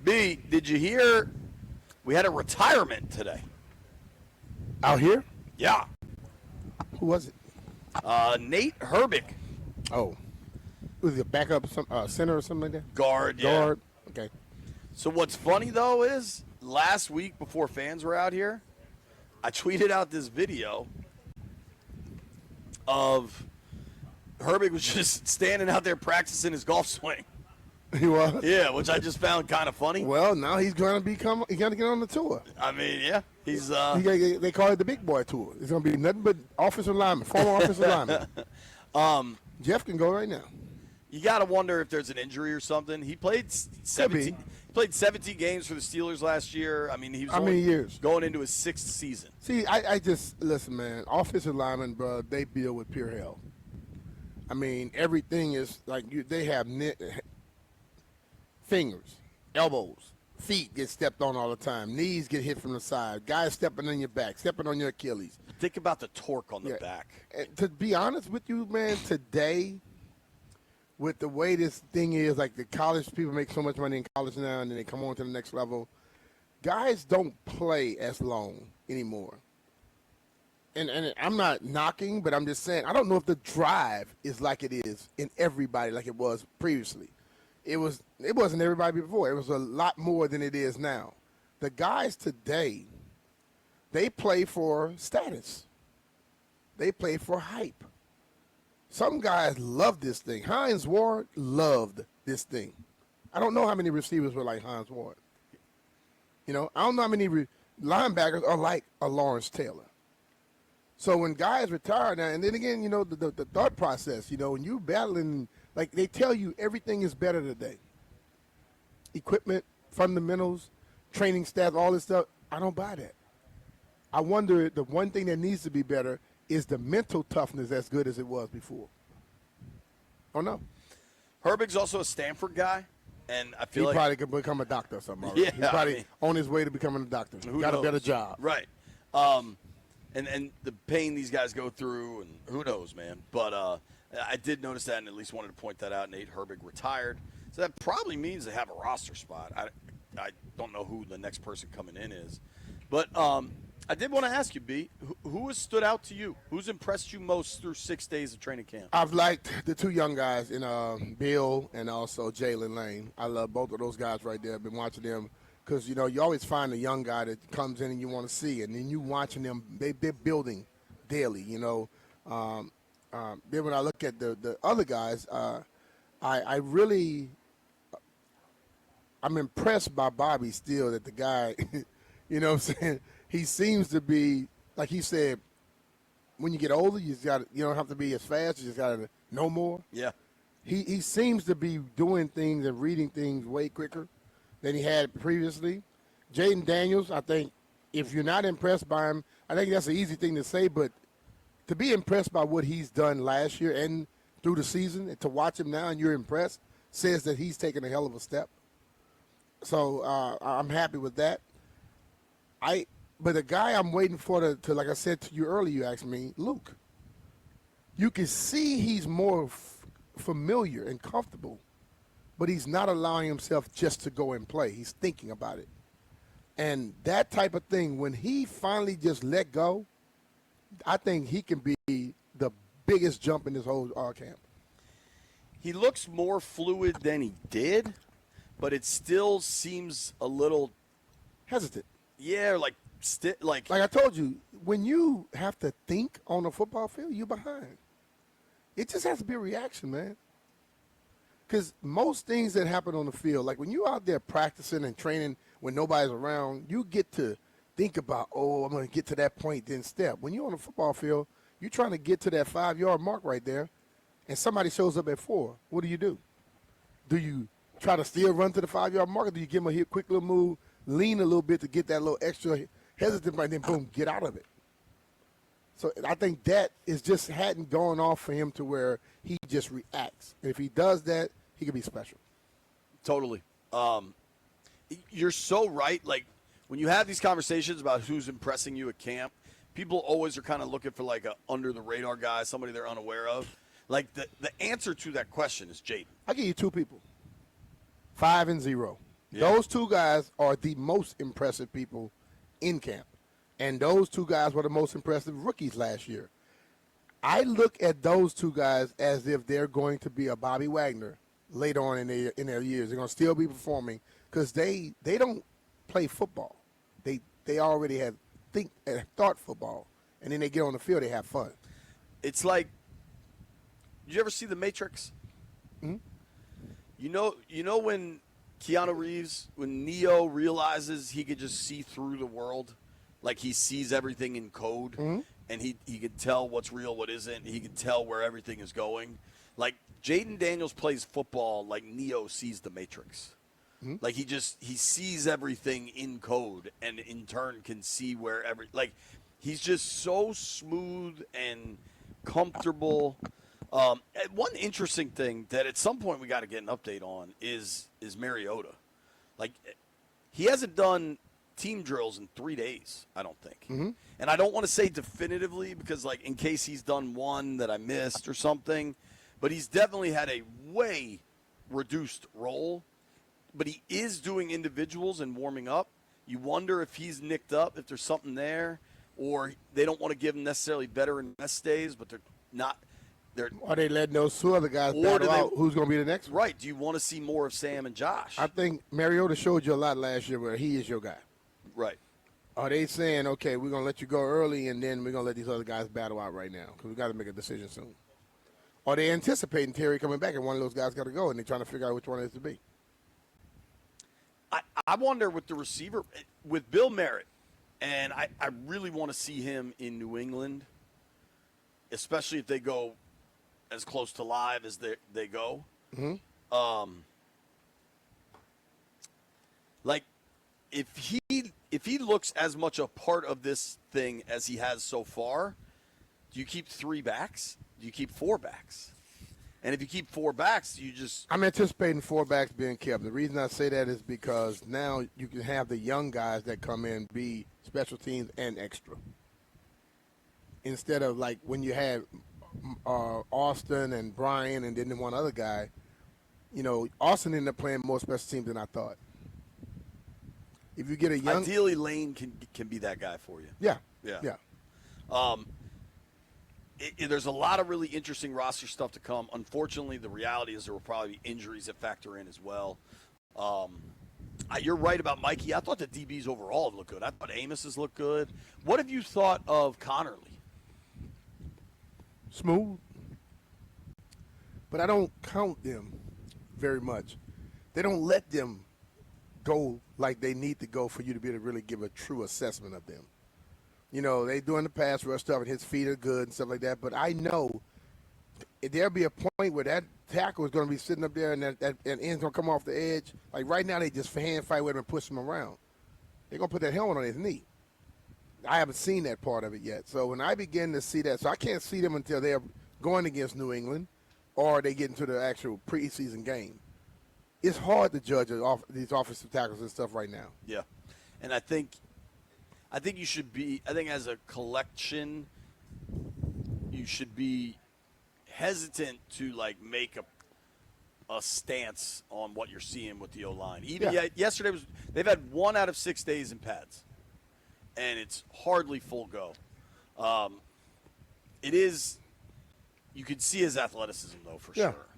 B, did you hear we had a retirement today? Out here? Yeah. Who was it? Nate Herbig. Oh. Was he a backup center or something like that? Guard, yeah. Guard. Okay. So what's funny, though, is last week before fans were out here, I tweeted out this video of Herbig was just standing out there practicing his golf swing. He was? Yeah, which I just found kind of funny. Well, now he's going to get on the tour. I mean, yeah. He's they call it the big boy tour. It's going to be nothing but offensive linemen, former offensive linemen. Jeff can go right now. You got to wonder if there's an injury or something. He played 17 games for the Steelers last year. I mean, he was how many years? Going into his 6th season. See, I just, listen, man, offensive linemen, bro, they deal with pure hell. I mean, everything is like they have fingers, elbows, feet get stepped on all the time. Knees get hit from the side. Guys stepping on your back, stepping on your Achilles. Think about the torque on the back. And to be honest with you, man, today, with the way this thing is, like the college people make so much money in college now and then they come on to the next level, guys don't play as long anymore. And I'm not knocking, but I'm just saying, I don't know if the drive is like it is in everybody like it was previously. It wasn't everybody before. It was a lot more than it is now. The guys today, they play for status. They play for hype. Some guys love this thing. Hines Ward loved this thing. I don't know how many receivers were like Hines Ward. You know, I don't know how many linebackers are like a Lawrence Taylor. So when guys retire now, and then again, you know, the thought process, you know, when you're battling, like they tell you everything is better today. Equipment, fundamentals, training staff, all this stuff, I don't buy that. I wonder, the one thing that needs to be better is the mental toughness as good as it was before. Oh, no. Herbig's also a Stanford guy, and I feel he like probably could become a doctor or something. Yeah, he's probably on his way to becoming a doctor. Got a better job. Right. And the pain these guys go through, and who knows, man. But I did notice that and at least wanted to point that out. Nate Herbig retired. So that probably means they have a roster spot. I don't know who the next person coming in is. But I did want to ask you, B, who has stood out to you? Who's impressed you most through 6 days of training camp? I've liked the two young guys in Bill and also Jalen Lane. I love both of those guys right there. I've been watching them. Because, you know, you always find a young guy that comes in and you want to see. And then you watching them, they're building daily, you know. Then when I look at the other guys, I'm impressed by Bobby still, that the guy, you know what I'm saying, he seems to be, like he said, when you get older, you don't have to be as fast, you just got to know more. Yeah. He seems to be doing things and reading things way quicker than he had previously. Jayden Daniels, I think, if you're not impressed by him, I think that's an easy thing to say, but to be impressed by what he's done last year and through the season, and to watch him now and you're impressed, says that he's taken a hell of a step. So I'm happy with that. But the guy I'm waiting for to like I said to you earlier, you asked me, Luke. You can see he's more familiar and comfortable, but he's not allowing himself just to go and play. He's thinking about it. And that type of thing, when he finally just let go, I think he can be the biggest jump in this whole camp. He looks more fluid than he did, but it still seems a little hesitant. Yeah, like I told you, when you have to think on a football field, you're behind. It just has to be a reaction, man. Because most things that happen on the field, like when you're out there practicing and training when nobody's around, you get to think about, I'm going to get to that point, then step. When you're on the football field, you're trying to get to that 5-yard mark right there, and somebody shows up at 4. What do? Do you try to still run to the 5-yard mark, or do you give them a quick little move, lean a little bit to get that little extra hesitant, and then boom, get out of it? So I think that is just hadn't gone off for him to where he just reacts. And if he does that, he could be special. Totally. You're so right. Like, when you have these conversations about who's impressing you at camp, people always are kind of looking for, like, a under-the-radar guy, somebody they're unaware of. Like, the answer to that question is Jayden. I'll give you 2 people. 5 and 0. Yeah. Those two guys are the most impressive people in camp. And those two guys were the most impressive rookies last year. I look at those two guys as if they're going to be a Bobby Wagner later on in their years. They're going to still be performing because they don't play football. They already have thought football, and then they get on the field, they have fun. It's like, did you ever see The Matrix? Mm-hmm. You know when Keanu Reeves, when Neo realizes he could just see through the world, like he sees everything in code, Mm-hmm. and he can tell what's real, what isn't. He can tell where everything is going. Like Jayden Daniels plays football like Neo sees The Matrix. Mm-hmm. Like he sees everything in code, and in turn can see where he's just so smooth and comfortable. One interesting thing that at some point we got to get an update on is Mariota. Like he hasn't done team drills in 3 days, I don't think. Mm-hmm. And I don't want to say definitively because like in case he's done one that I missed or something, but he's definitely had a way reduced role. But he is doing individuals and warming up. You wonder if he's nicked up, if there's something there, or they don't want to give him necessarily veteran rest days, but they're not. Are they letting those two other guys battle out who's going to be the next one? Right. Do you want to see more of Sam and Josh? I think Mariota showed you a lot last year where he is your guy. Right. Are they saying, okay, we're going to let you go early and then we're going to let these other guys battle out right now because we got to make a decision soon? Are they anticipating Terry coming back and one of those guys got to go and they're trying to figure out which one it is to be? I wonder with the receiver, with Bill Merritt, and I really want to see him in New England, especially if they go as close to live as they go. Mm-hmm. Like, if he looks as much a part of this thing as he has so far, do you keep 3 backs? Do you keep 4 backs? And if you keep 4 backs, you just... I'm anticipating 4 backs being kept. The reason I say that is because now you can have the young guys that come in be special teams and extra. Instead of like when you had Austin and Brian and then the one other guy, you know, Austin ended up playing more special teams than I thought. If you get a young... Ideally, Lane can be that guy for you. Yeah. Yeah. There's a lot of really interesting roster stuff to come. Unfortunately, the reality is there will probably be injuries that factor in as well. You're right about Mikey. I thought the DBs overall looked good. I thought Amos's looked good. What have you thought of Connerly? Smooth. But I don't count them very much. They don't let them go like they need to go for you to be able to really give a true assessment of them. You know, they doing the pass rush stuff and his feet are good and stuff like that. But I know there'll be a point where that tackle is going to be sitting up there and that end's going to come off the edge. Like right now they just hand fight with him and push him around. They're going to put that helmet on his knee. I haven't seen that part of it yet. So when I begin to see that, so I can't see them until they're going against New England or they get into the actual preseason game. It's hard to judge these offensive tackles and stuff right now. Yeah. And I think you should be – I think as a collection, you should be hesitant to, like, make a stance on what you're seeing with the O-line. Even yesterday they've had 1 out of 6 days in pads, and it's hardly full go. It is – you can see his athleticism, though, for sure.